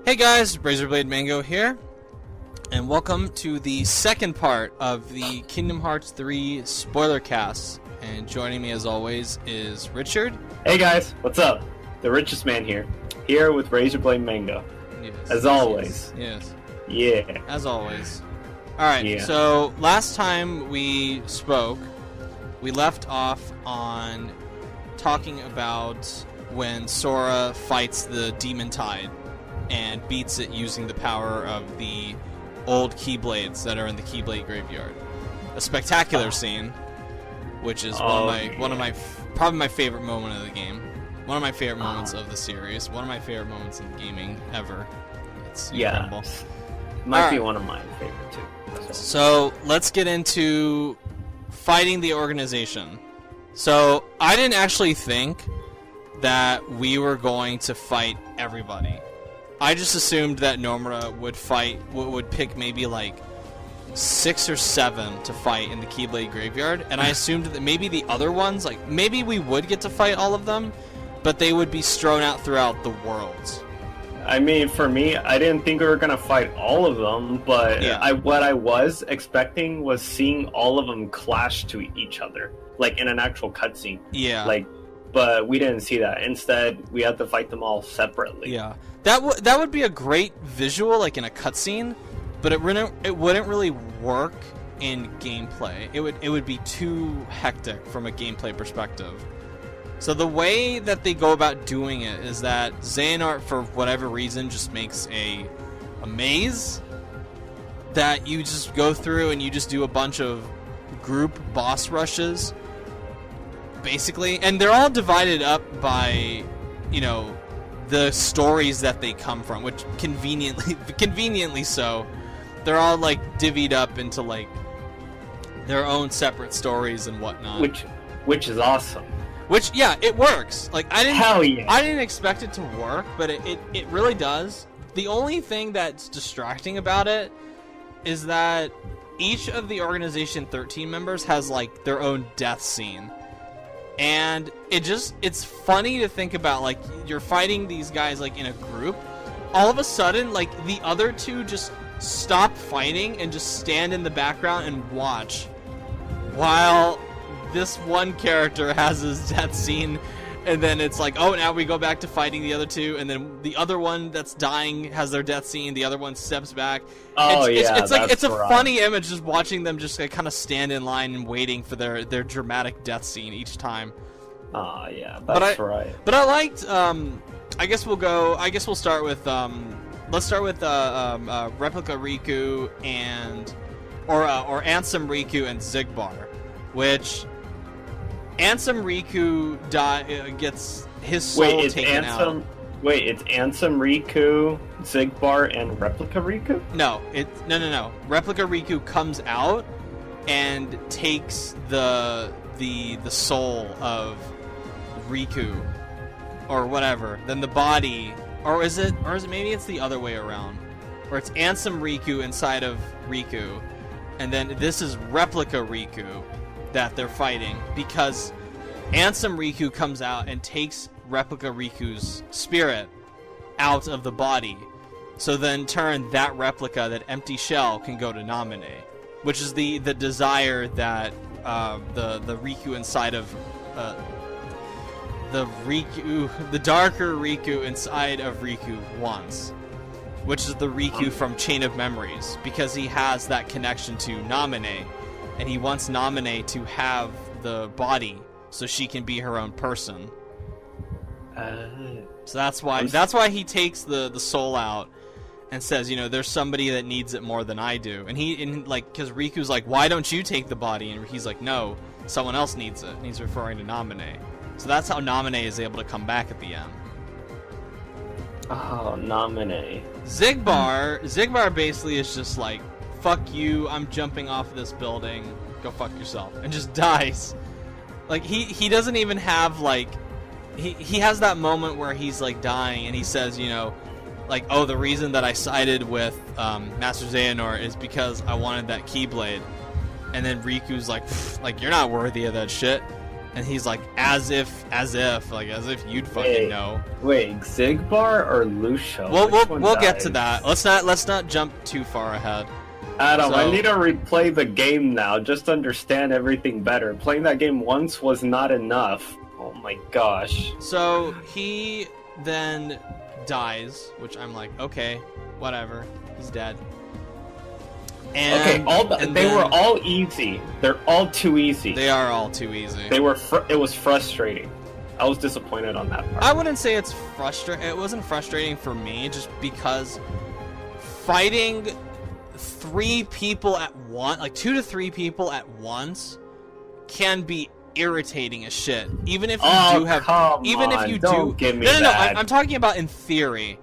Hey guys, Razorblade Mango here, and welcome to the second part of the Kingdom Hearts 3 Spoilercast. And joining me as always is Richard. Hey guys, what's up? The richest man here with Razorblade Mango. Yes, as always. Yes. Yeah. As always. Alright, Yeah. So last time we spoke, we left off on talking about when Sora fights the Demon Tide and beats it using the power of the old Keyblades that are in the Keyblade Graveyard. A spectacular scene, which is one of my probably my favorite moment of the game. One of my favorite moments of the series. One of my favorite moments in gaming ever. It's incredible. Might be one of my favorite too. So let's get into fighting the organization. So I didn't actually think that we were going to fight everybody. I just assumed that Nomura would pick maybe like 6 or 7 to fight in the Keyblade Graveyard, and I assumed that maybe the other ones, like maybe we would get to fight all of them, but they would be strewn out throughout the worlds. I mean, for me, I didn't think we were gonna fight all of them, but Yeah. what I was expecting was seeing all of them clash to each other, like in an actual cutscene. Yeah. But we didn't see that. Instead, we had to fight them all separately. Yeah. That would be a great visual, like in a cutscene, but it wouldn't really work in gameplay. It would be too hectic from a gameplay perspective. So the way that they go about doing it is that Xehanort, for whatever reason, just makes a maze that you just go through and you just do a bunch of group boss rushes, basically, and they're all divided up by, you know, the stories that they come from, which conveniently so, they're all like divvied up into like their own separate stories and whatnot. Which is awesome. Which, yeah, it works. Like I didn't expect it to work, but it really does. The only thing that's distracting about it is that each of the Organization XIII members has like their own death scene. And it's funny to think about, like, you're fighting these guys, like, in a group. All of a sudden, like, the other two just stop fighting and just stand in the background and watch while this one character has his death scene, and then it's like, oh, now we go back to fighting the other two, and then the other one that's dying has their death scene, the other one steps back. It's a funny image, just watching them just like, kind of stand in line and waiting for their dramatic death scene each time. Yeah, that's right. But I liked, I guess we'll start with, let's start with Replica Riku or Ansem Riku and Xigbar, which Ansem Riku gets his soul taken out. Wait, it's Ansem Riku, Xigbar, and Replica Riku? No. Replica Riku comes out and takes the soul of Riku or whatever. Then the body, or is it maybe it's the other way around, where it's Ansem Riku inside of Riku, and then this is Replica Riku that they're fighting, because Ansem Riku comes out and takes Replica Riku's spirit out of the body. So then in turn, that replica, that empty shell, can go to Namine, which is the desire that the Riku inside of the darker Riku inside of Riku wants, which is the Riku from Chain of Memories, because he has that connection to Namine. And he wants Namine to have the body so she can be her own person. So that's why he takes the soul out and says, you know, there's somebody that needs it more than I do. And because Riku's like, why don't you take the body? And he's like, no, someone else needs it. And he's referring to Namine. So that's how Namine is able to come back at the end. Oh, Namine. Xigbar basically is just like, fuck you, I'm jumping off of this building, go fuck yourself, and just dies. Like, he doesn't even have, like, he has that moment where he's, like, dying, and he says, you know, like, oh, the reason that I sided with Master Xehanort is because I wanted that Keyblade. And then Riku's like, you're not worthy of that shit. And he's like, as if you'd fucking know. Wait, Xigbar or Lucia? We'll get to that. Let's not jump too far ahead. Adam, I need to replay the game now just to understand everything better. Playing that game once was not enough. Oh my gosh. So he then dies, which I'm like, okay, whatever. He's dead. And, they were all easy. They're all too easy. They are all too easy. It was frustrating. I was disappointed on that part. I wouldn't say it's frustrating. It wasn't frustrating for me, just because fighting 3 people at once, like 2 to 3 people at once, can be irritating as shit. Even if you don't give me that. I'm talking about in theory.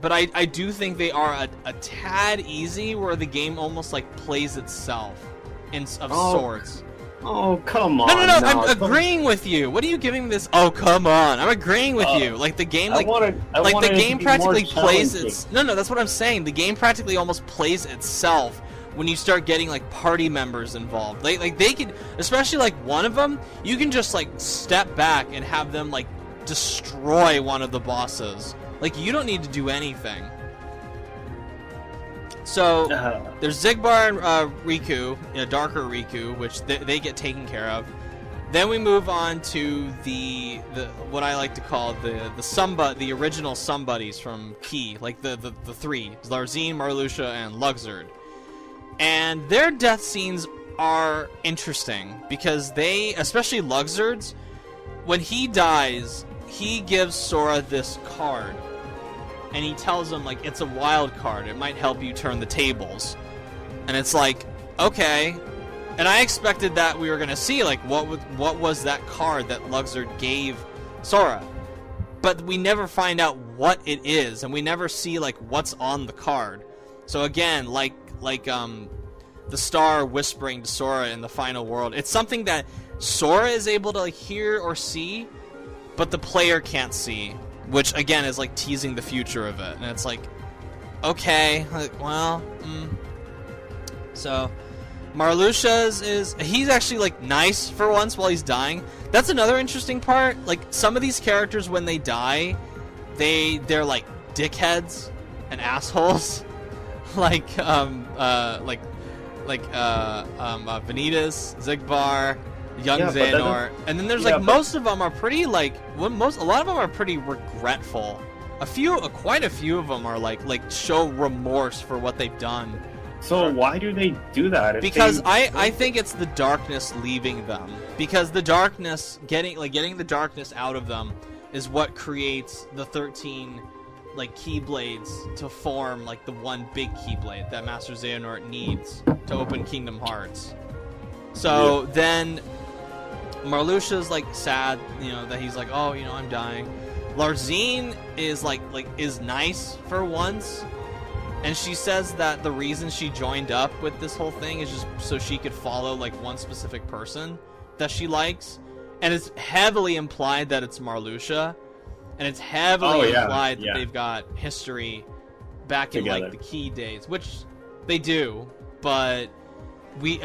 But I do think they are a tad easy, where the game almost like plays itself of sorts. Oh, come on. No, I'm agreeing with you. What are you giving this? Oh, come on. I'm agreeing with you. Like the game the game practically plays its No, that's what I'm saying. The game practically almost plays itself when you start getting like party members involved. Like they could, especially like one of them, you can just like step back and have them like destroy one of the bosses. Like, you don't need to do anything. So, there's Xigbar and Riku, Darker Riku, which they get taken care of. Then we move on to the what I like to call the original somebodies from Key, like the 3, Larzine, Marluxia, and Luxord. And their death scenes are interesting, because they, especially Luxord's, when he dies, he gives Sora this card. And he tells him, like, it's a wild card. It might help you turn the tables. And it's like, okay. And I expected that we were going to see, like, what was that card that Luxord gave Sora. But we never find out what it is. And we never see, like, what's on the card. So again, like the star whispering to Sora in the final world. It's something that Sora is able to, like, hear or see, but the player can't see. Which, again, is, like, teasing the future of it. And it's like, okay, like, well, So, Marluxia's he's actually, like, nice for once while he's dying. That's another interesting part. Like, some of these characters, when they die, they're, like, dickheads and assholes. like, Vanitas, Xigbar, young Xehanort, and then there's most of them are pretty a lot of them are pretty regretful. Quite a few of them are like show remorse for what they've done. So why do they do that? Because I think it's the darkness leaving them. Because the darkness, getting the darkness out of them, is what creates the 13 like Keyblades to form like the one big Keyblade that Master Xehanort needs to open Kingdom Hearts. So then Marluxia's like sad, that he's like, oh, I'm dying. Larzine is is nice for once, and she says that the reason she joined up with this whole thing is just so she could follow like one specific person that she likes, and it's heavily implied that it's Marluxia, and it's heavily implied that they've got history back in like the Key days, which they do, but we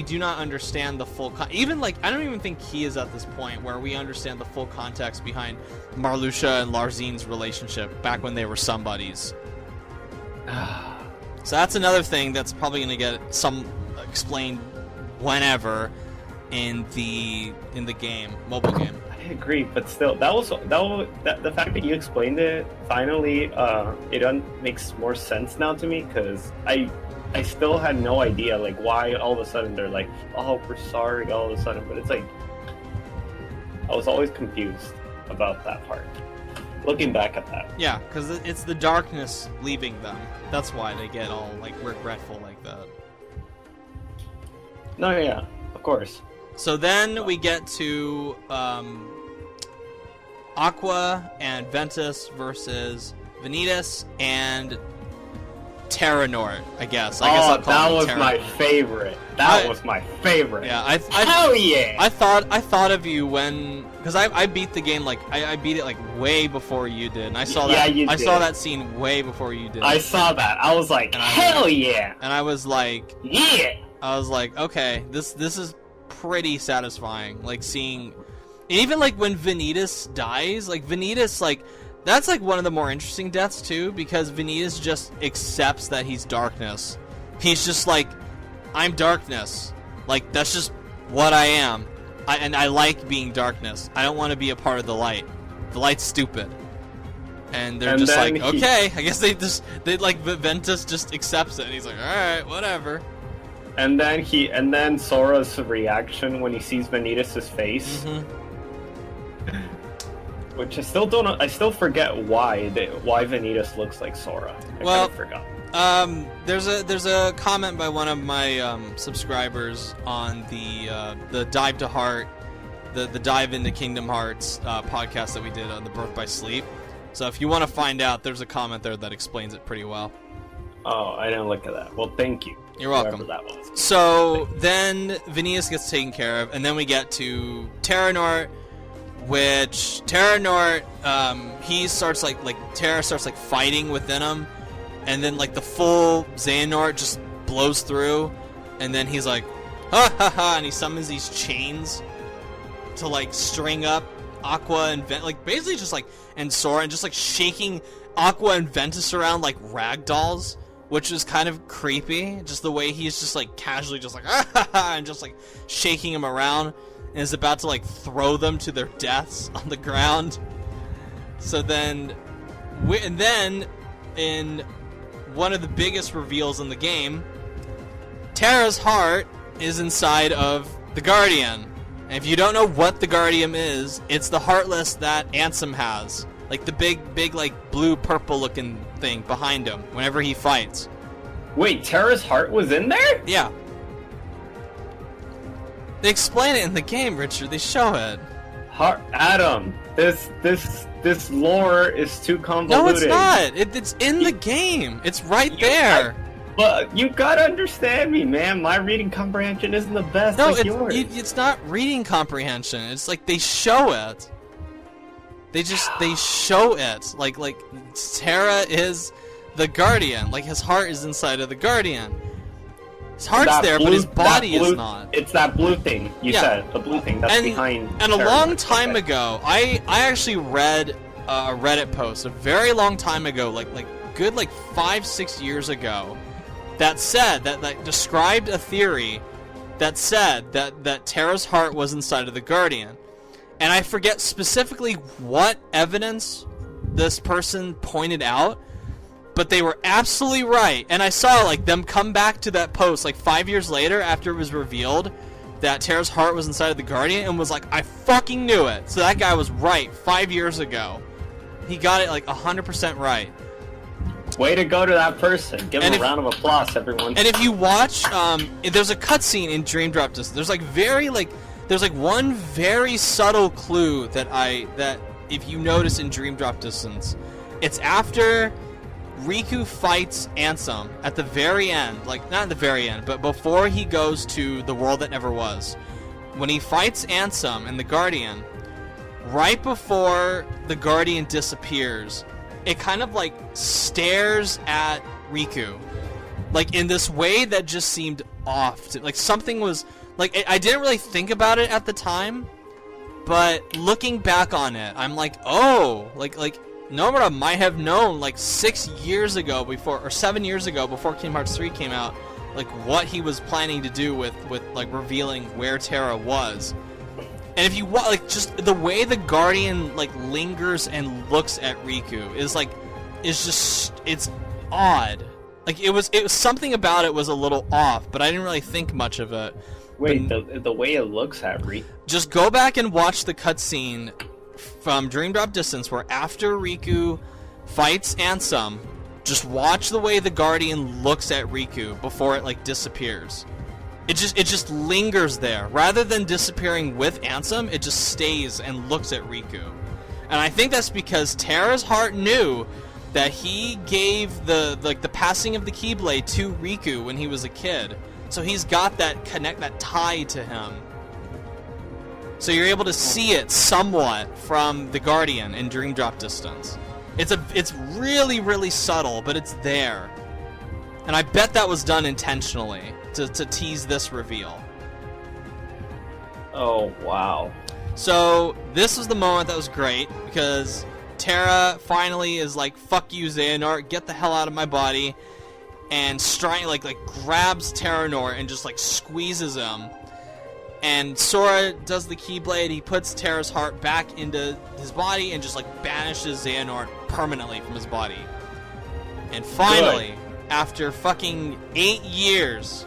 do not understand the full even like I don't even think Key is at this point where we understand the full context behind Marluxia and Larzine's relationship back when they were somebodies. So that's another thing that's probably going to get some explained whenever in the mobile game. I agree, but still, the fact that you explained it finally, it makes more sense now to me, because I still had no idea, like, why all of a sudden they're like, oh, we're sorry all of a sudden. But it's like, I was always confused about that part, looking back at that. Yeah, because it's the darkness leaving them. That's why they get all, like, regretful like that. No, yeah, of course. So then we get to Aqua and Ventus versus Vanitas and Terranort, I guess. I'll call that was my favorite. That was my favorite. Yeah, hell yeah! I thought of you because I beat the game I beat it like way before you did, and I saw saw that scene way before you did. I saw that. I was like, hell yeah! And I was like, yeah! I was like, okay, this is pretty satisfying. Like seeing, even like when Vanitas dies, like Vanitas, like that's like one of the more interesting deaths too, because Vanitas just accepts that he's darkness. He's just like, I'm darkness. Like that's just what I am. And I like being darkness. I don't want to be a part of the light. The light's stupid. And they're just like, okay, I guess they like Ventus just accepts it. And he's like, all right, whatever. And then Sora's reaction when he sees Vanitas' face, which I still forget why Vanitas looks like Sora. I kind of forgot. There's a comment by one of my subscribers on the Dive to Heart, the Dive into Kingdom Hearts podcast that we did on the Birth by Sleep. So if you want to find out, there's a comment there that explains it pretty well. Oh, I didn't look at that. Well, thank you. You're welcome. That was. So then Vanitas gets taken care of, and then we get to Terranort, which Terranort, he starts Terra starts like fighting within him, and then like the full Xehanort just blows through, and then he's like, ha ha ha, and he summons these chains to like string up Aqua and basically just like, and Sora, and just like shaking Aqua and Ventus around like ragdolls, which is kind of creepy, just the way he's just like casually just like, ah ha ha, and just like shaking them around, and is about to like throw them to their deaths on the ground. So then, in one of the biggest reveals in the game, Terra's heart is inside of the Guardian. And if you don't know what the Guardian is, it's the Heartless that Ansem has. Like the big like blue-purple looking thing behind him whenever he fights. Wait, Terra's heart was in there? Yeah. They explain it in the game, Richard. They show it. Adam, this lore is too convoluted. No, it's not. It's in the game. It's right there. But you gotta understand me, man. My reading comprehension isn't the best like yours. It's not reading comprehension. It's like they show it. They show it. Like Terra is the Guardian. Like his heart is inside of the Guardian. His heart's there, but his body is not. It's that blue thing you said. The blue thing that's behind. And a long time ago, I actually read a Reddit post a very long time ago, like good 5-6 years ago, that said that described a theory that said that Terra's heart was inside of the Guardian. And I forget specifically what evidence this person pointed out, but they were absolutely right. And I saw them come back to that post 5 years later after it was revealed that Terra's heart was inside of the Guardian, and was like, I fucking knew it. So that guy was right 5 years ago. He got it 100% right. Way to go to that person. Give him a round of applause, everyone. And if you watch, there's a cutscene in Dream Drop Distance. There's one very subtle clue that if you notice in Dream Drop Distance, it's after Riku fights Ansem at the very end, not at the very end, but before he goes to the world that never was. When he fights Ansem and the Guardian, right before the Guardian disappears, it kind of stares at Riku, in this way that just seemed off. Something was I didn't really think about it at the time, but looking back on it, I'm like, oh, Nomura might have known 6 years ago before, or 7 years ago before Kingdom Hearts 3 came out, what he was planning to do with revealing where Terra was. And if you just the way the Guardian lingers and looks at Riku is it's odd. It was something about it was a little off, but I didn't really think much of it. Wait, the way it looks at Riku. Just go back and watch the cutscene from Dream Drop Distance where after Riku fights Ansem, just watch the way the Guardian looks at Riku before it disappears. It just lingers there. Rather than disappearing with Ansem, it just stays and looks at Riku. And I think that's because Terra's heart knew that he gave the passing of the Keyblade to Riku when he was a kid. So he's got that tie to him. So you're able to see it somewhat from the Guardian in Dream Drop Distance. It's really, really subtle, but it's there. And I bet that was done intentionally to tease this reveal. Oh, wow. So this was the moment that was great, because Terra finally is like, fuck you, Xehanort, get the hell out of my body, and grabs Terranort and just like squeezes him. And Sora does the Keyblade, he puts Terra's heart back into his body and just like banishes Xehanort permanently from his body. And finally, after fucking 8 years,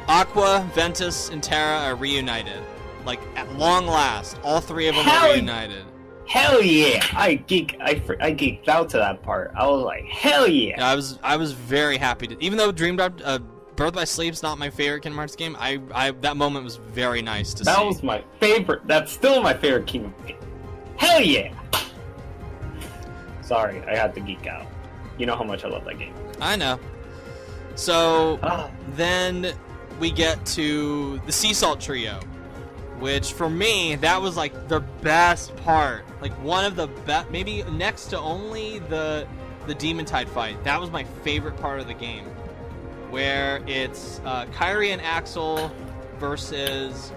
Aqua, Ventus, and Terra are reunited. Like, at long last, all three of them are reunited. Hell yeah! I geeked out to that part. I was like, hell yeah! I was very happy to, even though Birth by Sleep's not my favorite Kingdom Hearts game, that moment was very nice to see. That was my favorite. That's still my favorite Kingdom game. Hell yeah! Sorry, I had to geek out. You know how much I love that game. I know. So then we get to the Sea Salt Trio, which for me, that was like the best part. Like one of the best, maybe next to only the Demon Tide fight. That was my favorite part of the game, where it's Kairi and Axel versus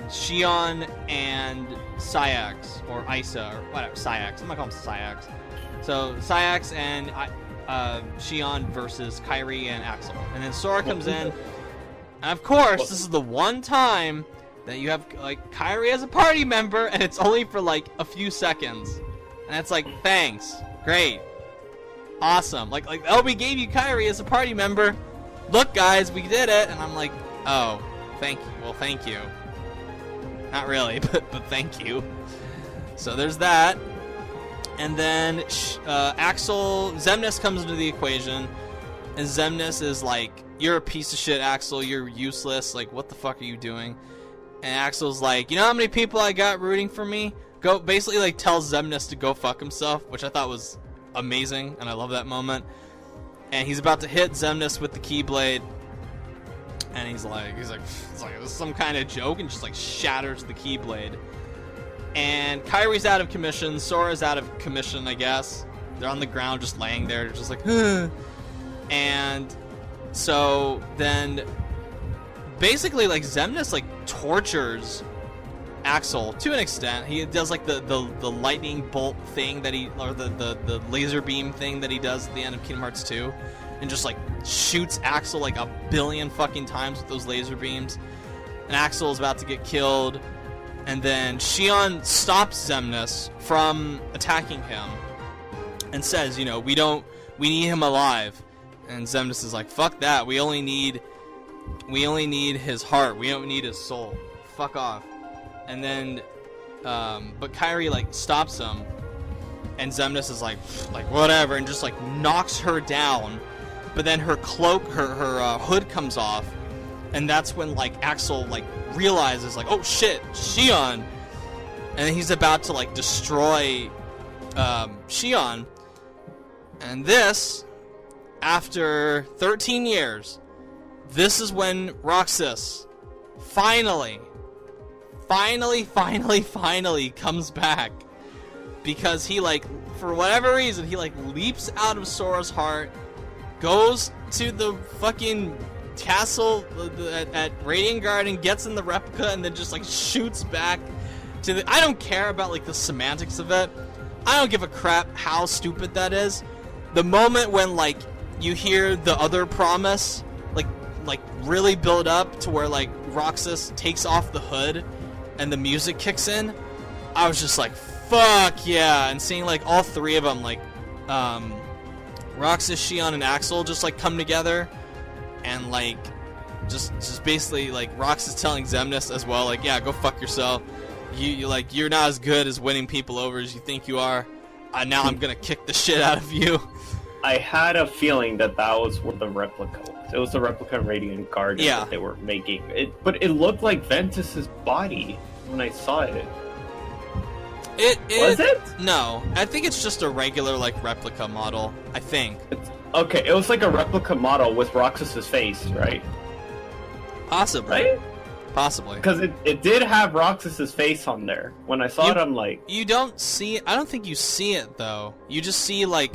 Xion and Sayax, or Isa, or whatever, Sayax. I'm gonna call him Sayax. So Sayax and Xion versus Kairi and Axel, and then Sora comes in. And of course, this is the one time that you have like Kairi as a party member, and it's only for like a few seconds. And it's like, thanks, great, awesome. Like we gave you Kairi as a party member. Look, guys, we did it. And I'm like, oh, thank you. Well, thank you. Not really, but thank you. So there's that. And then Xemnas comes into the equation, and Xemnas is like, you're a piece of shit, Axel, you're useless, like, what the fuck are you doing? And Axel's like, you know how many people I got rooting for me? Go, basically, like, tells Xemnas to go fuck himself, which I thought was amazing, and I love that moment. And he's about to hit Xemnas with the Keyblade, and he's like, this is some kind of joke, and just, like, shatters the Keyblade. And Kairi's out of commission, Sora's out of commission, I guess. They're on the ground, just laying there, just like, and so then, basically, like, Xemnas, like, tortures Axel to an extent. He does, like, the lightning bolt thing that or the laser beam thing that he does at the end of Kingdom Hearts 2, and just, like, shoots Axel, like, a billion fucking times with those laser beams. And Axel is about to get killed, and then Xion stops Xemnas from attacking him, and says, you know, we need him alive. And Xemnas is like, fuck that, we only need his heart, we don't need his soul, fuck off. And then but Kairi, like, stops him, and Xemnas is like whatever, and just, like, knocks her down. But then her cloak, her hood comes off, and that's when, like, Axel, like, realizes, like, oh shit, Xion. And he's about to, like, destroy Xion. And this, after 13 years, this is when Roxas finally comes back. Because he, like, for whatever reason, he, like, leaps out of Sora's heart, goes to the fucking castle at Radiant Garden, gets in the replica, and then just, like, shoots back to the... I don't care about, like, the semantics of it. I don't give a crap how stupid that is. The moment when, like, you hear the other promise, like really build up to where, like, Roxas takes off the hood and the music kicks in, I was just like, fuck yeah. And seeing, like, all three of them, like, Roxas, Xion, and Axel just, like, come together, and, like, just basically, like, Roxas telling Xemnas as well, like, yeah, go fuck yourself. You like, you're not as good as winning people over as you think you are. Now I'm gonna kick the shit out of you. I had a feeling that was where the replica was. It was the replica Radiant Garden that they were making. But it looked like Ventus's body when I saw it. Was it? No, I think it's just a regular, like, replica model. I think. Okay, it was like a replica model with Roxas's face, right? Possibly. Right? Possibly. Because it did have Roxas's face on there. When I saw it, I'm like... You don't see it. I don't think you see it, though. You just see, like,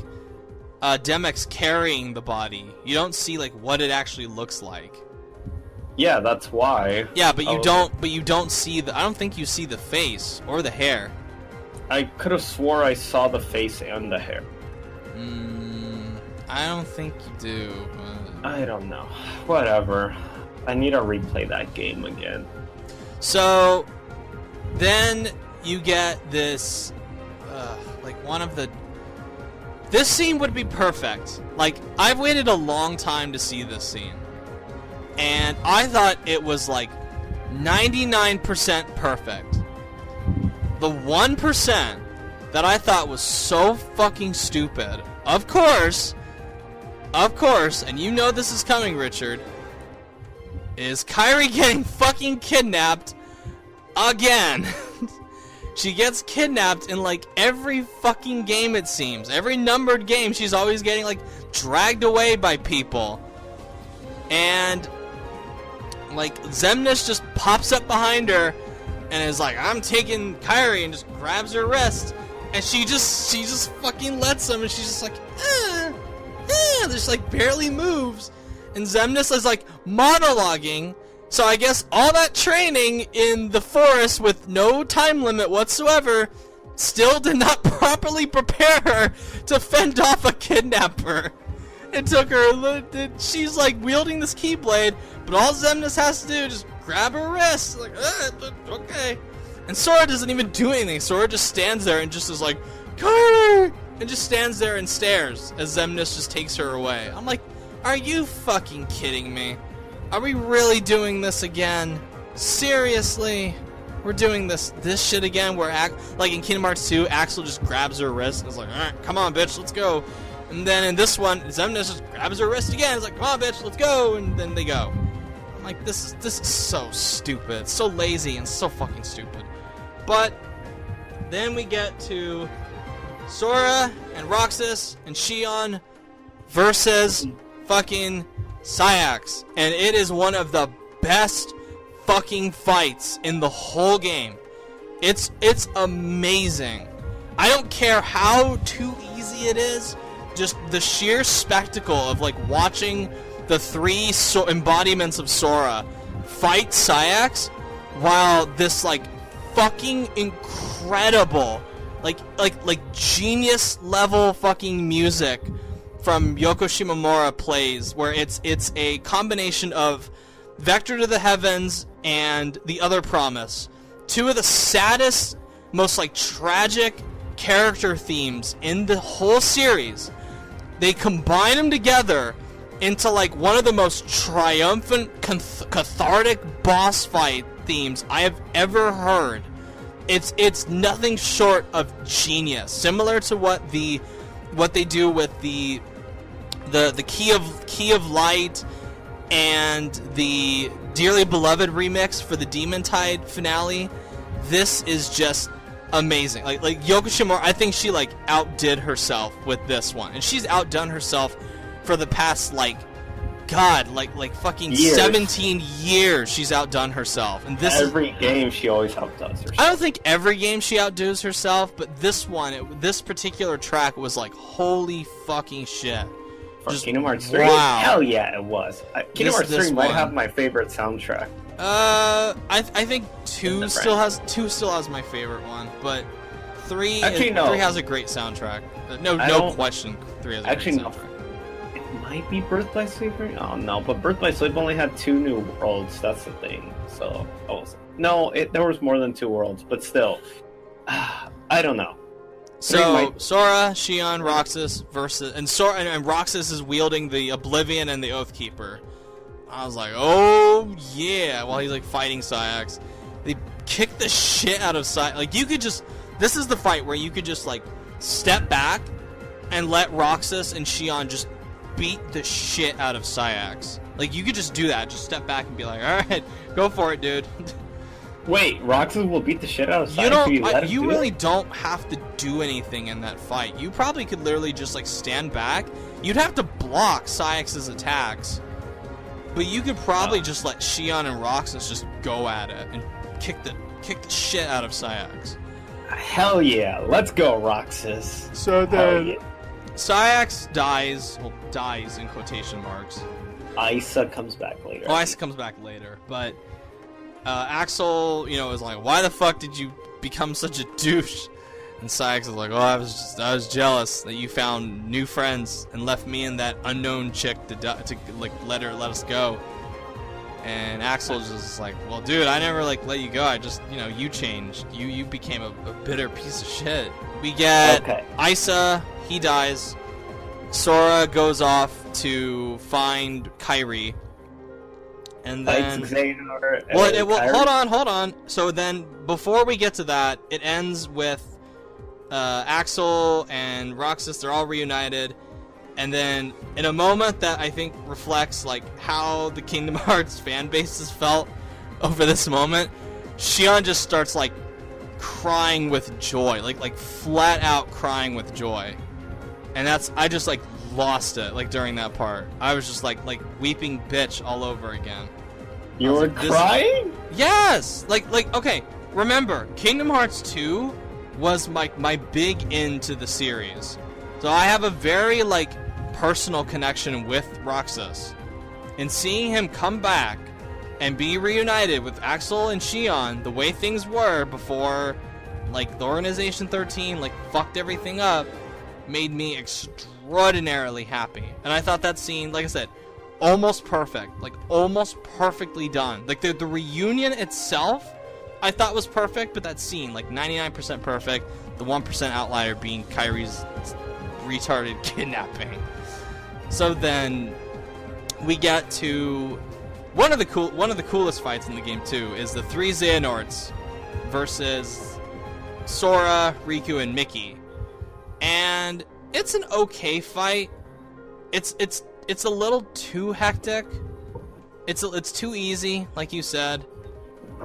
Demyx carrying the body. You don't see, like, what it actually looks like. Yeah, that's why. Yeah, but you don't. But you don't see the. I don't think you see the face or the hair. I could have swore I saw the face and the hair. I don't think you do. I don't know. Whatever. I need to replay that game again. So, then you get this, like one of the... This scene would be perfect. Like, I've waited a long time to see this scene. And I thought it was like 99% perfect. The 1% that I thought was so fucking stupid, of course, and you know this is coming, Richard, is Kairi getting fucking kidnapped again. She gets kidnapped in like every fucking game, it seems. Every numbered game, she's always getting like dragged away by people. And like Xemnas just pops up behind her and is like, I'm taking Kairi, and just grabs her wrist, and she just fucking lets him, and she's just like, just like barely moves, and Xemnas is like monologuing. So I guess all that training in the forest with no time limit whatsoever still did not properly prepare her to fend off a kidnapper. It took her, she's like wielding this Keyblade, but all Xemnas has to do is just grab her wrist, like, okay. And Sora doesn't even do anything. Sora just stands there and just is like, Kairi! And just stands there and stares as Xemnas just takes her away. I'm like, are you fucking kidding me? Are we really doing this again? Seriously? We're doing this shit again where, like in Kingdom Hearts 2, Axel just grabs her wrist and is like, alright, come on, bitch, let's go. And then in this one, Xemnas just grabs her wrist again. It's like, come on, bitch, let's go. And then they go. I'm like, this is so stupid. It's so lazy and so fucking stupid. But then we get to Sora and Roxas and Xion versus fucking Sayax. And it is one of the best fucking fights in the whole game. It's amazing. I don't care how too easy it is. Just the sheer spectacle of like watching the three embodiments of Sora fight Sayax while this like fucking incredible like genius level fucking music from Yoko Shimomura plays, where it's a combination of Vector to the Heavens and The Other Promise, two of the saddest, most like tragic character themes in the whole series. They combine them together into like one of the most triumphant, cathartic boss fight themes I have ever heard. It's nothing short of genius, similar to what they do with the Key of Light and the Dearly Beloved remix for the Demon Tide finale. This is just amazing. Like Yoko Shimomura, I think she like outdid herself with this one, and she's outdone herself for the past like fucking years. 17 years she's outdone herself. And this every game she always outdoes herself. I don't think every game she outdoes herself, but this one, this particular track was like, holy fucking shit. For Kingdom Hearts 3? Wow. Hell yeah, it was. Kingdom Hearts 3 might have my favorite soundtrack. I think 2 still has my favorite one, but 3 has a great soundtrack. No question. 3 has a great soundtrack. Might be Birth by Sleep. Oh no, but Birth by Sleep only had 2 new worlds. That's the thing. So there was more than 2 worlds, but still, I don't know. So Sora, Xion, Roxas versus and Roxas is wielding the Oblivion and the Oathkeeper. I was like, oh yeah, while he's like fighting Sayax. They kick the shit out of Sayax. Like this is the fight where you could just like step back and let Roxas and Xion just beat the shit out of Sayax. Like you could just do that, just step back and be like, alright, go for it, dude. Wait, Roxas will beat the shit out of Sayax? You really don't have to do anything in that fight. You probably could literally just like stand back. You'd have to block Sayax's attacks. But you could probably just let Xion and Roxas just go at it and kick the shit out of Sayax. Hell yeah, let's go, Roxas. So then Sayax dies in quotation marks, Isa comes back later. Oh, Isa comes back later, but Axel, is like, why the fuck did you become such a douche? And Sykes is like, oh, I was jealous that you found new friends and left me and that unknown chick to let us go. And Axel's just like, well, dude, I never let you go. I just, you changed. You became a bitter piece of shit. We get Isa. He dies. Sora goes off to find Kairi. And then, hold on. So then, before we get to that, it ends with Axel and Roxas. They're all reunited, and then in a moment that I think reflects how the Kingdom Hearts fan base has felt over this moment, Xion just starts crying with joy, like flat out crying with joy, and I just lost it during that part. I was just like weeping bitch all over again. You were crying? Yes! Okay, remember, Kingdom Hearts 2 was my big into the series. So I have a very, personal connection with Roxas. And seeing him come back and be reunited with Axel and Xion the way things were before, the Organization XIII, fucked everything up, made me extraordinarily happy. And I thought that scene, like I said, almost perfect, almost perfectly done. The reunion itself, I thought was perfect, but that scene, 99% perfect. The 1% outlier being Kairi's retarded kidnapping. So then we get to one of the coolest fights in the game too. Is the 3 Xehanorts versus Sora, Riku, and Mickey, and it's an okay fight. It's a little too hectic. It's too easy, like you said.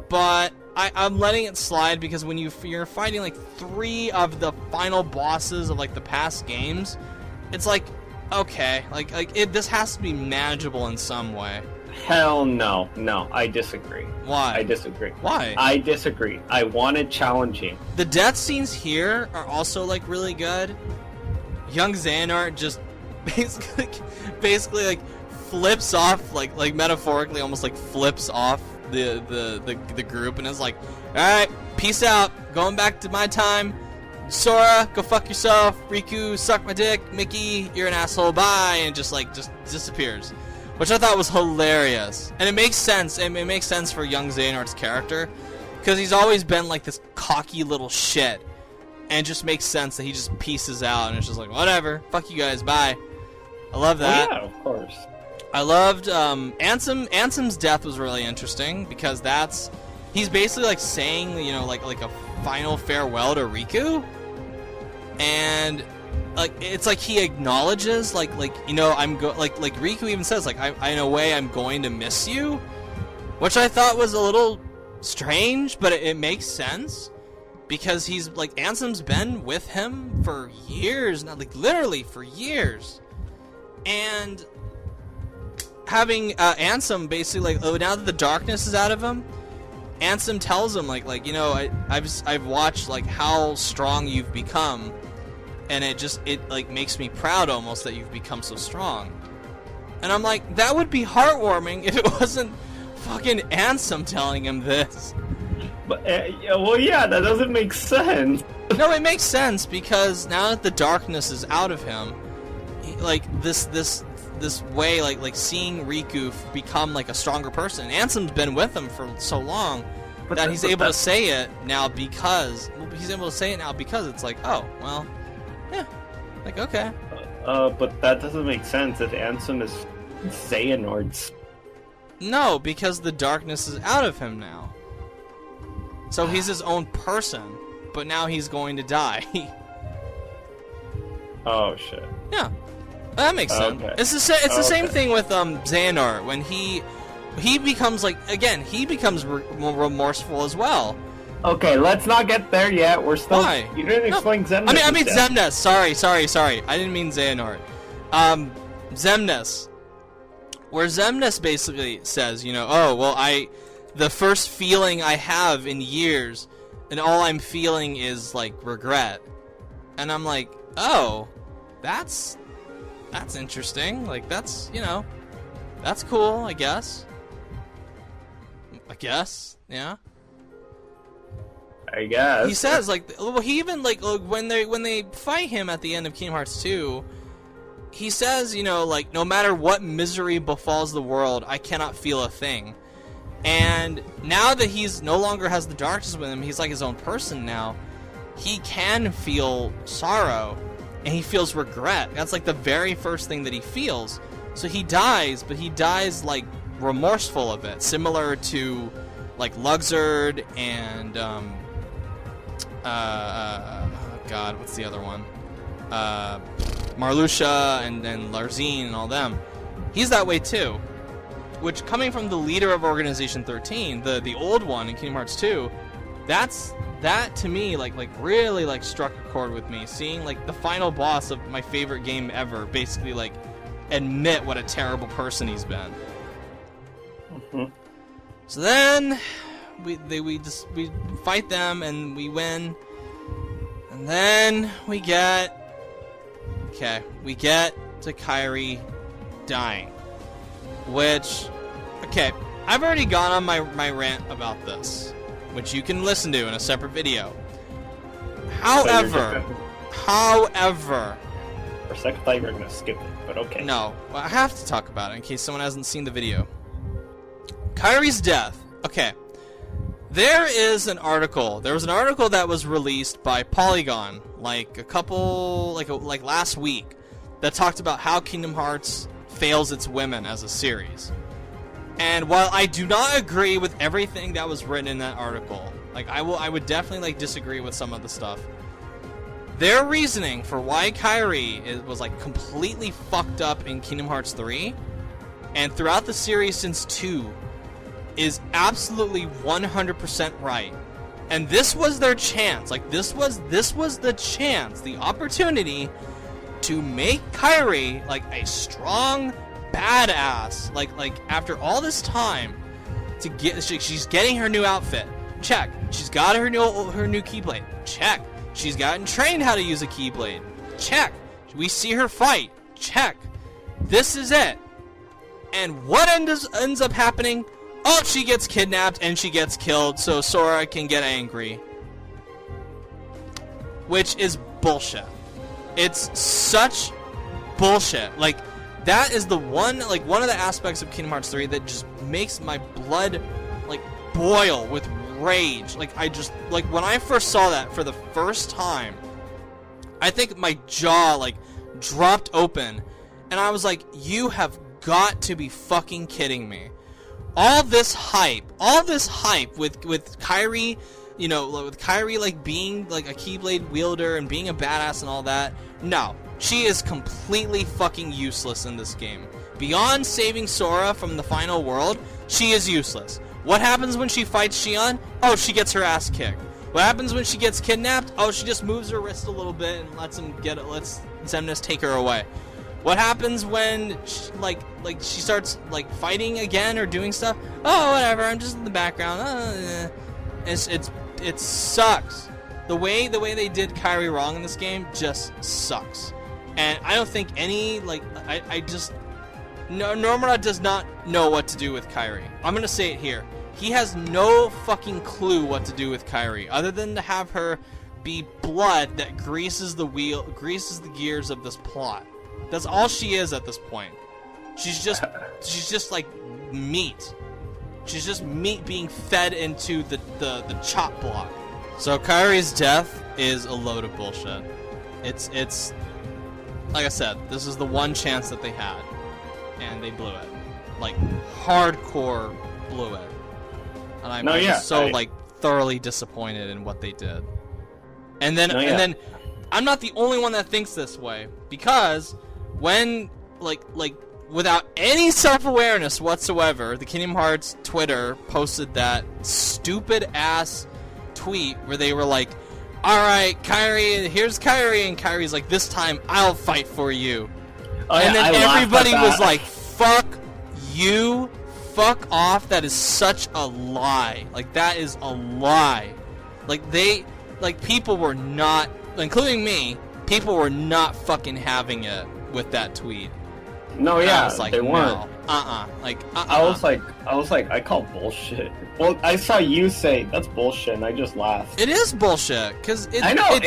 But I'm letting it slide because when you're fighting 3 of the final bosses of the past games, it's okay, this has to be manageable in some way. Hell no, I disagree. Why? I disagree. Why? I disagree. I want it challenging. The death scenes here are also really good. Young Xehanort just basically flips off, metaphorically almost flips off the group and is like, alright, peace out, going back to my time. Sora, go fuck yourself. Riku, suck my dick. Mickey, you're an asshole, bye. And just disappears, which I thought was hilarious. And it makes sense. It makes sense for young Xehanort's character because he's always been this cocky little shit, and it just makes sense that he just pieces out and it's just whatever, fuck you guys, bye. I love that. Oh, yeah, of course. I loved Ansem's death was really interesting because he's basically saying a final farewell to Riku, and it's he acknowledges I'm Riku even says I in a way I'm going to miss you, which I thought was a little strange, but it makes sense because he's Ansem's been with him for years now, literally for years. And having Ansem basically now that the darkness is out of him, Ansem tells him I've watched how strong you've become, and it makes me proud almost that you've become so strong. And I'm like, that would be heartwarming if it wasn't fucking Ansem telling him this. But well, yeah, that doesn't make sense. No, it makes sense because now that the darkness is out of him, this way, seeing Riku become a stronger person. Ansem's been with him for so long that he's able to say it now because it's oh, well, yeah, okay. But that doesn't make sense if Ansem is Xehanort's. No, because the darkness is out of him now. So he's his own person, but now he's going to die. Oh shit. Yeah. That makes sense. Okay. It's the same thing with Xehanort when he becomes he becomes remorseful as well. Okay, let's not get there yet. We're still. Why? You didn't explain Xemnas. I mean Xemnas. Sorry. I didn't mean Xehanort. Xemnas, where Xemnas basically says, oh well, the first feeling I have in years, and all I'm feeling is regret, and I'm oh, that's interesting. That's That's cool, I guess. Yeah. I guess. He says, like, well, he even, like, when they fight him at the end of Kingdom Hearts 2, he says, you know, like, no matter what misery befalls the world, I cannot feel a thing. And now that he's no longer has the darkness with him, he's like his own person now, he can feel sorrow, and he feels regret. That's, like, the very first thing that he feels. So he dies, but he dies, like, remorseful of it, similar to, like, Luxord and, God, what's the other one? Marluxia and Larzine and all them. He's that way too. Which, coming from the leader of Organization XIII, the old one in Kingdom Hearts 2, that to me like really like struck a chord with me. Seeing like the final boss of my favorite game ever basically like admit what a terrible person he's been. Mm-hmm. So then we fight them and we win, and then we get to Kairi dying, which, okay, I've already gone on my rant about this, which you can listen to in a separate video. However, for a second I thought you were gonna skip it, but okay. No, well, I have to talk about it in case someone hasn't seen the video. Kairi's death. Okay. There was an article that was released by Polygon like last week that talked about how Kingdom Hearts fails its women as a series. And while I do not agree with everything that was written in that article, like I would definitely like disagree with some of the stuff. Their reasoning for why Kairi was like completely fucked up in Kingdom Hearts 3 and throughout the series since 2 is absolutely 100% right. And this was their chance. Like this was the chance, the opportunity to make Kairi like a strong badass. Like after all this time to get she's getting her new outfit. Check. She's got her new Keyblade. Check. She's gotten trained how to use a Keyblade. Check. We see her fight. Check. This is it. And what ends up happening? Oh, she gets kidnapped and she gets killed so Sora can get angry. Which is bullshit. It's such bullshit. Like, that is the one of the aspects of Kingdom Hearts 3 that just makes my blood, like, boil with rage. Like, when I first saw that for the first time, I think my jaw, like, dropped open. And I was like, you have got to be fucking kidding me. All this hype with Kairi, you know, with Kairi like being like a Keyblade wielder and being a badass and all that. No, she is completely fucking useless in this game. Beyond saving Sora from the final world, she is useless. What happens when she fights Xion? Oh, she gets her ass kicked. What happens when she gets kidnapped? Oh, she just moves her wrist a little bit and lets Xemnas take her away. What happens when she starts like fighting again or doing stuff? Oh, whatever. I'm just in the background. It sucks. The way they did Kairi wrong in this game just sucks. And I don't think any Nomura does not know what to do with Kairi. I'm gonna say it here. He has no fucking clue what to do with Kairi other than to have her be blood that greases the gears of this plot. That's all she is at this point. She's just like meat. She's just meat being fed into the chop block. So Kairi's death is a load of bullshit. It's like I said, this is the one chance that they had, and they blew it. Like hardcore blew it. And I'm so thoroughly disappointed in what they did. And then I'm not the only one that thinks this way, because when without any self-awareness whatsoever, the Kingdom Hearts Twitter posted that stupid ass tweet where they were like, alright, Kairi, here's Kairi, and Kairi's like, this time I'll fight for you. Oh, and then everybody was like, fuck you, fuck off, that is such a lie. Like, that is a lie. People were not, including me, people were not fucking having it with that tweet. No, And yeah, I was like, they weren't. I was like, I call bullshit. Well, I saw you say that's bullshit, and I just laughed. It is bullshit because it's it not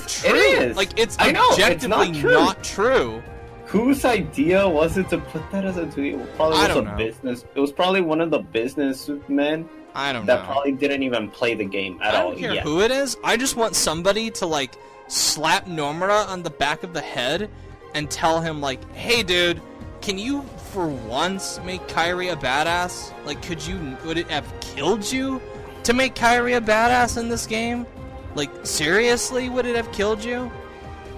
true. It is. Like it's I know, objectively it's not true. Whose idea was it to put that as a tweet? I don't know. Business. It was probably one of the businessmen. I don't know. That probably didn't even play the game at all. I don't care who it is. I just want somebody to like slap Nomura on the back of the head and tell him like, "Hey, dude, can you for once make Kairi a badass? Like, would it have killed you to make Kairi a badass in this game? Like, seriously, would it have killed you?"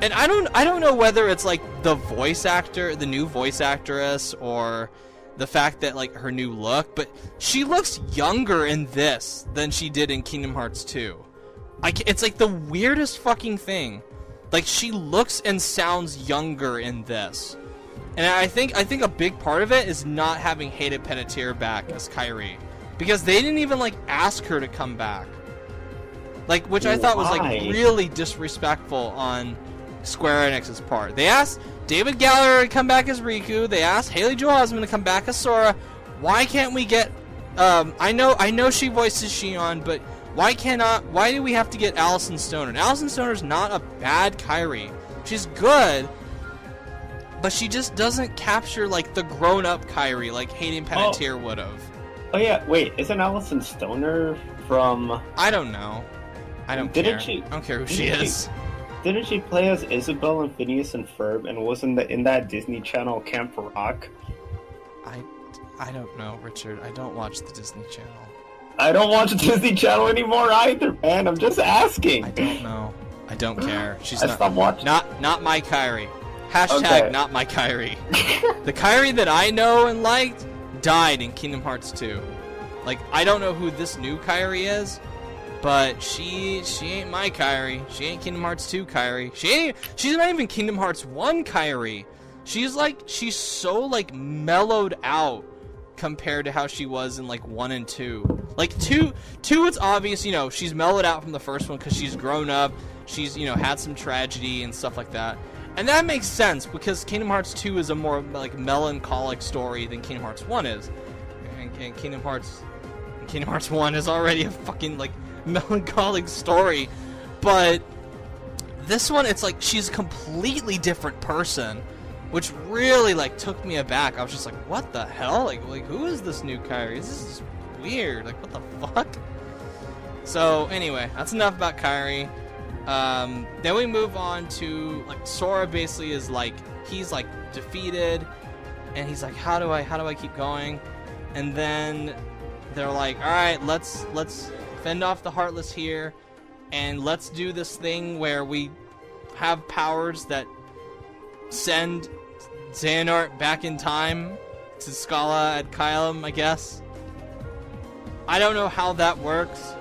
And I don't know whether it's like the voice actor, the new voice actress, or the fact that like her new look, but she looks younger in this than she did in Kingdom Hearts 2. It's like the weirdest fucking thing. Like, she looks and sounds younger in this. And I think a big part of it is not having Hayden Panettiere back as Kairi, because they didn't even like ask her to come back. Like, which I thought was like really disrespectful on Square Enix's part. They asked David Gallagher to come back as Riku. They asked Haley Joel Osment to come back as Sora. Why can't we get? I know she voices Shion, but why do we have to get Allison Stoner? And Allison Stoner's not a bad Kairi. She's good, but she just doesn't capture like the grown-up Kairi like Hayden Panettiere would have. Oh yeah, wait, isn't Allison Stoner from? I don't know. I don't care. I don't care who she is. Didn't she play as Isabel and Phineas and Ferb and was in that Disney Channel Camp Rock? I don't know, Richard. I don't watch the Disney Channel. I don't watch the Disney Channel anymore either, man. I'm just asking. I don't know. I don't care. She's not my Kairi. Hashtag okay. Not my Kairi. The Kairi that I know and liked died in Kingdom Hearts 2. Like, I don't know who this new Kairi is, but she ain't my Kairi. She ain't Kingdom Hearts 2 Kairi. She's not even Kingdom Hearts 1 Kairi. She's so like mellowed out compared to how she was in like 1 and 2. Like 2 it's obvious, you know, she's mellowed out from the first one because she's grown up. She's, you know, had some tragedy and stuff like that. And that makes sense because Kingdom Hearts 2 is a more like melancholic story than Kingdom Hearts 1 is. And Kingdom Hearts 1 is already a fucking like melancholic story. But this one, it's like she's a completely different person, which really like took me aback. I was just like, what the hell? Like who is this new Kairi? This is weird. Like, what the fuck? So anyway, that's enough about Kairi. Then we move on to like Sora. Basically is like, he's like defeated and he's like, how do I keep going? And then they're like, all right, let's fend off the Heartless here, and let's do this thing where we have powers that send Xehanort back in time to Scala at Kylam, I guess. I don't know how that works.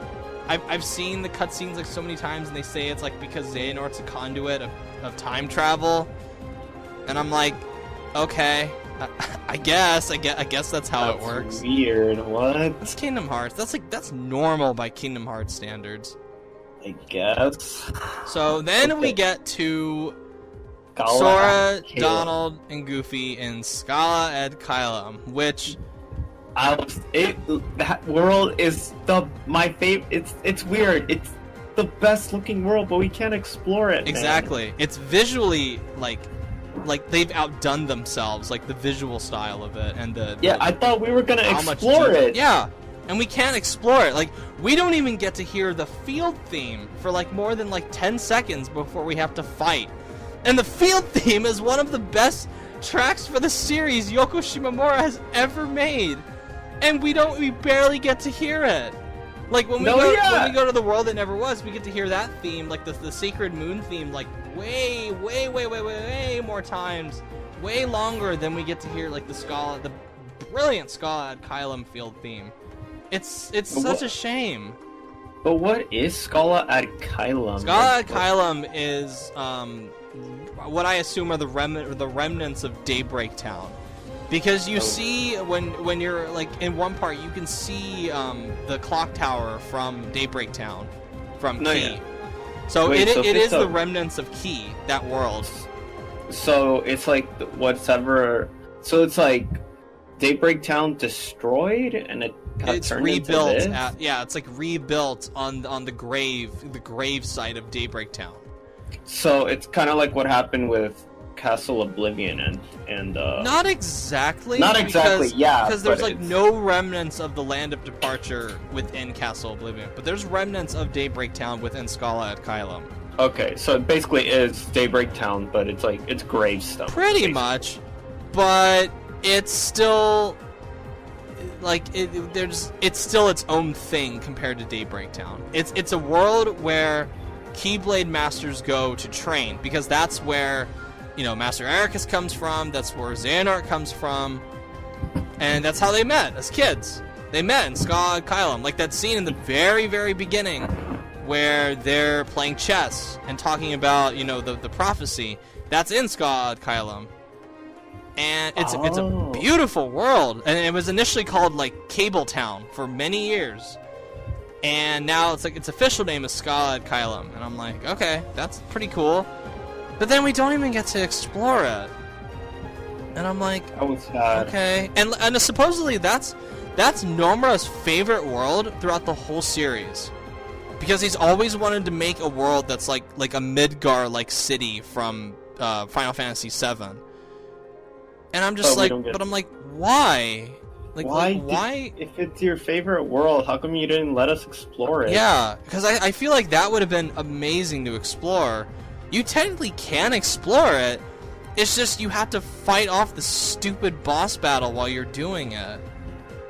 I've seen the cutscenes like so many times, and they say it's like because Xehanort's a conduit of time travel, and I'm like, okay, I guess that's how it works. Weird. What? It's Kingdom Hearts. That's normal by Kingdom Hearts standards, I guess. So then we get to Sora, Donald, and Goofy in Scala at Kylam, which that world is my favorite. It's weird. It's the best looking world, but we can't explore it. Exactly. Man. It's visually like they've outdone themselves, like the visual style of it and the I thought we were gonna explore it. Yeah, and we can't explore it. Like, we don't even get to hear the field theme for like more than like 10 seconds before we have to fight. And the field theme is one of the best tracks for the series Yoko Shimomura has ever made. And we barely get to hear it. Like, when we go to the world that never was, we get to hear that theme, like the Sacred Moon theme, like way more times, way longer than we get to hear like the brilliant Scala at Kylam field theme. It's such a shame. But what is Scala at Kylam? Scala at Kylam is what I assume are the remnants of Daybreak Town. Because you see, when you're like in one part, you can see the clock tower from Daybreak Town, from Key. Yeah. So it is the remnants of Key, that world. So it's like whatever So it's like Daybreak Town destroyed and it's rebuilt. It's like rebuilt on the grave site of Daybreak Town. So it's kind of like what happened with Castle Oblivion and not exactly. Because there's like no remnants of the Land of Departure within Castle Oblivion, but there's remnants of Daybreak Town within Scala at Kylum. Okay, so it basically is Daybreak Town, but it's like it's grave stuff. Pretty much, but it's still like it's still its own thing compared to Daybreak Town. It's a world where Keyblade masters go to train, because that's where, Master Ericus comes from, that's where Xehanort comes from, and that's how they met as kids. They met in Scala ad Kylum, like that scene in the very, very beginning where they're playing chess and talking about, the prophecy. That's in Scala ad Kylum. And it's a beautiful world, and it was initially called like Cable Town for many years. And now its official name is Scala ad Kylum, and I'm like, okay, that's pretty cool. But then we don't even get to explore it, and I'm like, okay. And supposedly that's Nomura's favorite world throughout the whole series, because he's always wanted to make a world that's like a Midgar like city from Final Fantasy VII. And I'm just I'm like, why? Like, why? If it's your favorite world, how come you didn't let us explore it? Yeah, because I feel like that would have been amazing to explore. You technically can explore it. It's just you have to fight off the stupid boss battle while you're doing it.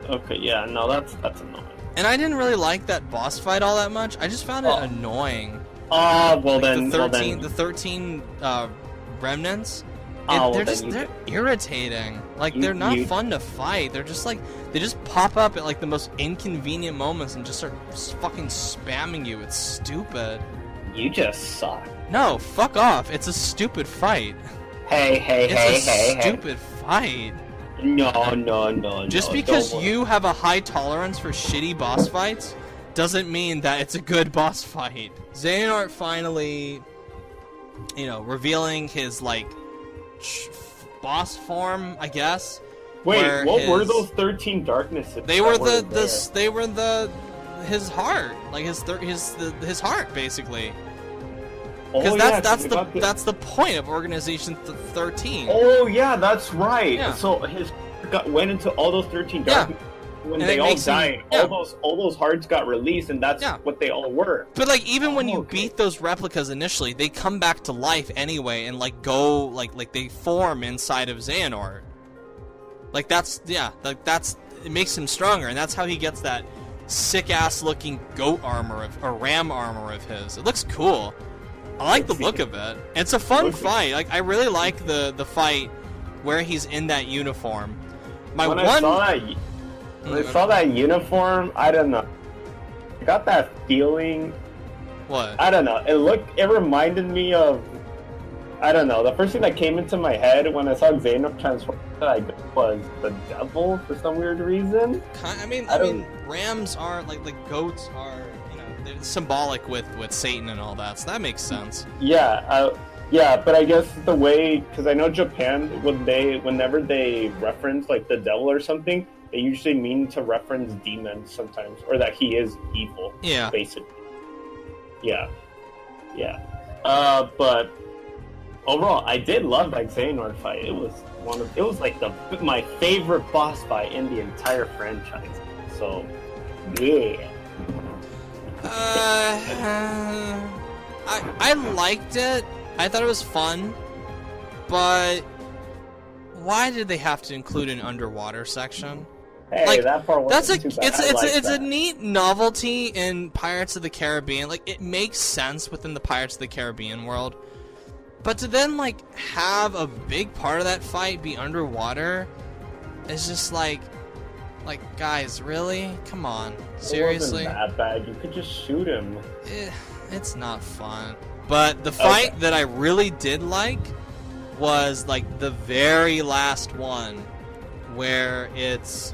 Okay, yeah, no, that's annoying. And I didn't really like that boss fight all that much. I just found it annoying. The 13 remnants. They're irritating. Like, they're not fun to fight. They're just like, they just pop up at like the most inconvenient moments and just start fucking spamming you. It's stupid. You just suck. No, fuck off. It's a stupid fight. It's a stupid fight. No. Just because you have a high tolerance for shitty boss fights doesn't mean that it's a good boss fight. Xehanort finally, revealing his like boss form, I guess. Wait, what were those 13 darknesses? They were his heart, like his heart, basically. Because that's the point of Organization 13. Oh yeah, that's right. Yeah. So his went into all those 13 darknesses. When they all died, all those hearts got released, and that's what they all were. But like, even when you beat those replicas initially, they come back to life anyway, and like go like they form inside of Xehanort. Like it makes him stronger, and that's how he gets that sick ass looking goat armor or ram armor of his. It looks cool. I like the look of it. It's a fun fight. Like, I really like the fight where he's in that uniform. When I saw that uniform, I don't know. I got that feeling. What? I don't know. It reminded me of, I don't know. The first thing that came into my head when I saw Xehanort transform was the devil for some weird reason. I mean, rams are like goats are, they're symbolic with Satan and all that, so that makes sense. Yeah, but I guess the way, because I know Japan, whenever they reference like the devil or something, they usually mean to reference demons sometimes, or that he is evil. Yeah. Basically. Yeah. But overall, I did love that Xehanort fight. It was like my favorite boss fight in the entire franchise. So, yeah. I liked it. I thought it was fun, but why did they have to include an underwater section? Hey, that part wasn't too bad. It's a neat novelty in Pirates of the Caribbean. Like, it makes sense within the Pirates of the Caribbean world, but to then like have a big part of that fight be underwater is just like guys, really? Come on, seriously? It wasn't that bad. You could just shoot him. It's not fun. But the fight that I really did like was like the very last one, where it's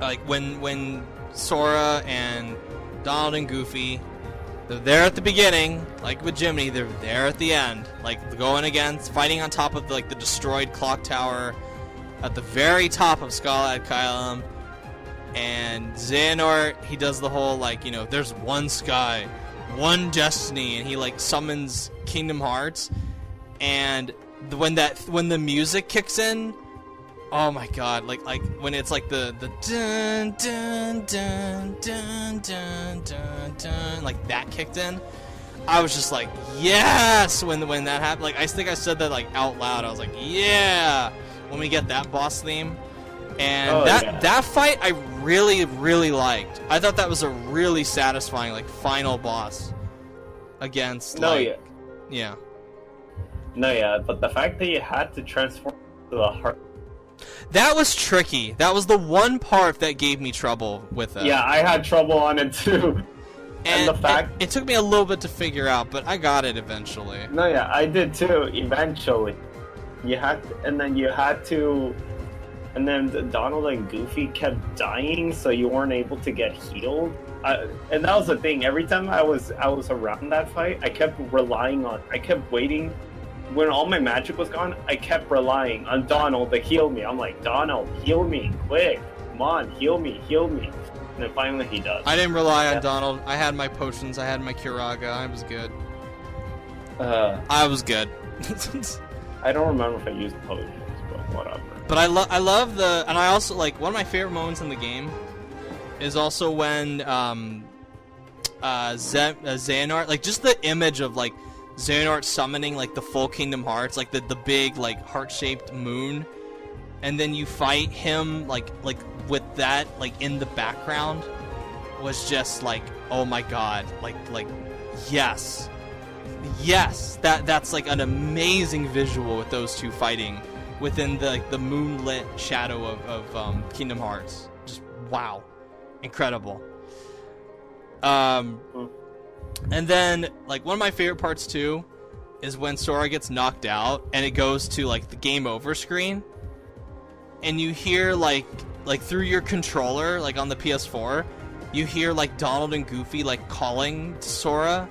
like when Sora and Donald and Goofy They're there at the beginning, like with Jiminy. They're there at the end, like going against, fighting on top of like the destroyed clock tower, at the very top of Skull Adkylum. And Xehanort, he does the whole like, you know, there's one sky, one destiny, and he like summons Kingdom Hearts. And when the music kicks in, oh my god, like when it's like the dun dun dun dun dun dun dun, like that kicked in, I was just like, yes, when that happened. Like I think I said that like out loud. I was like, yeah, when we get that boss theme. And that fight I really, really liked. I thought that was a really satisfying like final boss against yeah. No, yeah, but the fact that you had to transform to the heart. That was tricky. That was the one part that gave me trouble with it. Yeah, I had trouble on it too. And the fact it took me a little bit to figure out, but I got it eventually. No, yeah, I did too. Eventually, and then Donald and Goofy kept dying, so you weren't able to get healed. And that was the thing. Every time I was around that fight, I kept waiting. When all my magic was gone, I kept relying on Donald to heal me. I'm like, Donald, heal me, quick. Come on, heal me. And then finally he does. I didn't rely on Donald. I had my potions. I had my Curaga. I was good. I was good. I don't remember if I used potions, but whatever. But I love and I also, like, one of my favorite moments in the game is also when Xehanort, like, just the image of, like, Xehanort summoning like the full Kingdom Hearts, like the big like heart-shaped moon, and then you fight him like with that like in the background, was just like, oh my god, like yes, that's like an amazing visual with those two fighting within the moonlit shadow of Kingdom Hearts. Just wow, incredible. And then, like, one of my favorite parts, too, is when Sora gets knocked out, and it goes to, like, the game over screen, and you hear, like through your controller, like, on the PS4, you hear, like, Donald and Goofy, like, calling to Sora,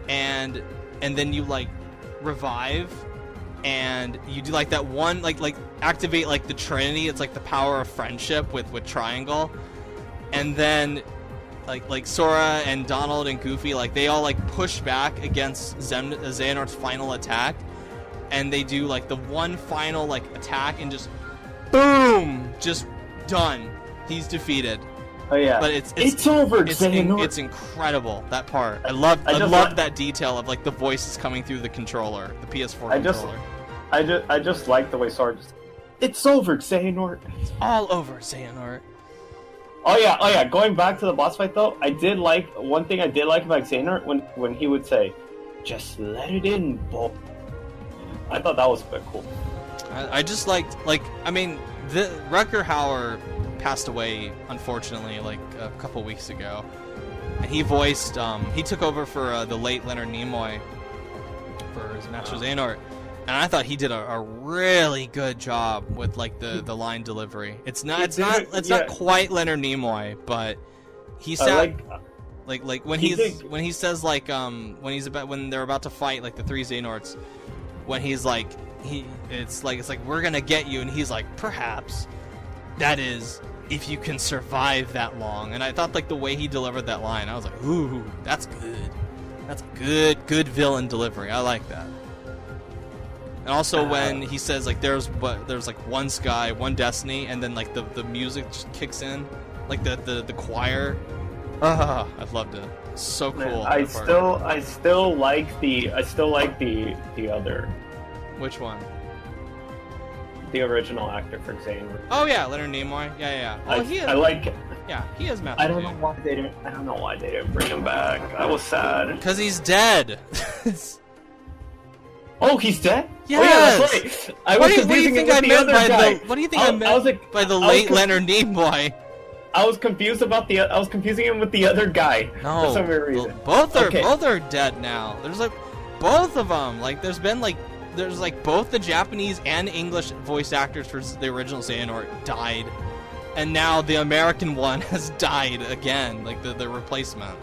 and then you, like, revive, and you do, like, that one, like activate, like, the Trinity. It's, like, the power of friendship with Triangle, and then like Sora and Donald and Goofy, like they all like push back against Xehanort's final attack, and they do like the one final like attack, and just boom, just done. He's defeated. Oh yeah. But it's over, Xehanort. It's incredible, that part. I love that detail of like the voices coming through the controller, the PS4 controller. I just like the way Sora just, it's over, Xehanort. It's all over, Xehanort. Oh yeah. Going back to the boss fight though, one thing I did like about Xehanort when he would say, "Just let it in, boy." I thought that was a bit cool. I just liked, like, I mean, the Rutger Hauer passed away unfortunately like a couple weeks ago, and he voiced he took over for the late Leonard Nimoy for his Master Xehanort. And I thought he did a really good job with like the line delivery. It's not quite Leonard Nimoy, but he sound like when he says like when they're about to fight like the three Xehanorts, when he's like it's like we're gonna get you, and he's like, perhaps, that is, if you can survive that long. And I thought like the way he delivered that line, I was like, ooh, that's good. That's good villain delivery. I like that. And also when he says like there's like one sky, one destiny, and then like the music just kicks in, like the choir. I loved it. So cool. I still like the other. Which one? The original actor for Xehanort. Oh yeah, Leonard Nimoy. Yeah. Oh, I like. Yeah, he is Matt. I don't know why they didn't bring him back. I was sad. Because he's dead. Oh, he's dead? Yes! Oh, yeah, that's right. What do you think I meant by the late Leonard Nimoy? I was confusing him with the other guy. No, for some weird reason. Both are dead now. There's like both of them. Like there's both the Japanese and English voice actors for the original Xehanort died, and now the American one has died again, like the replacement.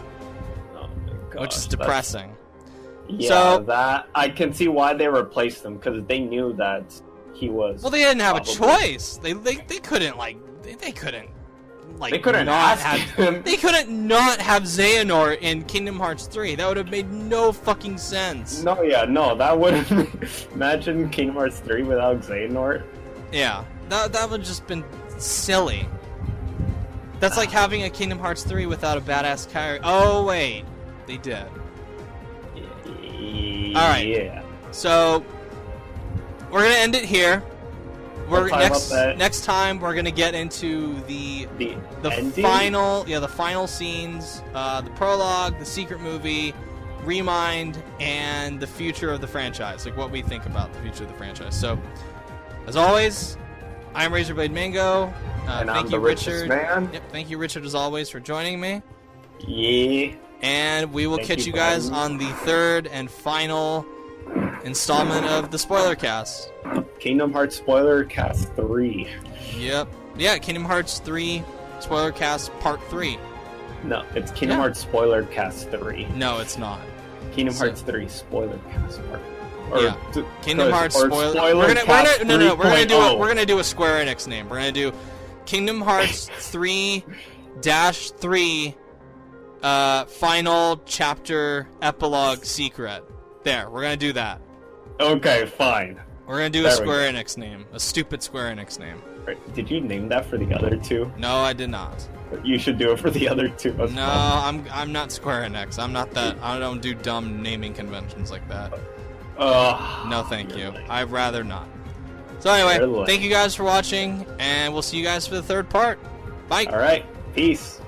gosh, which is depressing. Yeah, so, that I can see why they replaced him, because they knew that he was. Well, they didn't have a choice. They couldn't they couldn't not have him. They couldn't not have Xehanort in Kingdom Hearts 3. That would have made no fucking sense. No, that would have. Imagine Kingdom Hearts 3 without Xehanort. Yeah, that would have just been silly. That's like having a Kingdom Hearts 3 without a badass character. Oh wait, they did. Alright. Yeah. So we're gonna end it here. Next time we're gonna get into the final scenes, the prologue, the secret movie, Remind, and the future of the franchise. Like what we think about the future of the franchise. So as always, I'm Razorblade Mango. And thank I'm you, the richest Richard. Man. Yep, thank you, Richard, as always, for joining me. Yeah. And we will catch you guys on the third and final installment of the Spoilercast. Kingdom Hearts Spoilercast 3. Yep. Yeah, Kingdom Hearts 3 Spoilercast Part 3. No, it's Kingdom Hearts Spoilercast 3. No, it's not. Kingdom Hearts 3 Spoilercast Part 3. Kingdom Hearts Spoiler. We're gonna do a Square Enix name. We're gonna do Kingdom Hearts 3-3 final chapter epilogue secret. There, we're gonna do that. Okay, fine. We're gonna do a Square Enix name, a stupid Square Enix name. Did you name that for the other two? No, I did not. You should do it for the other two. No, I'm not Square Enix. I'm not that. I don't do dumb naming conventions like that. No, thank you. I'd rather not. So anyway, thank you guys for watching, and we'll see you guys for the third part. Bye. All right, peace.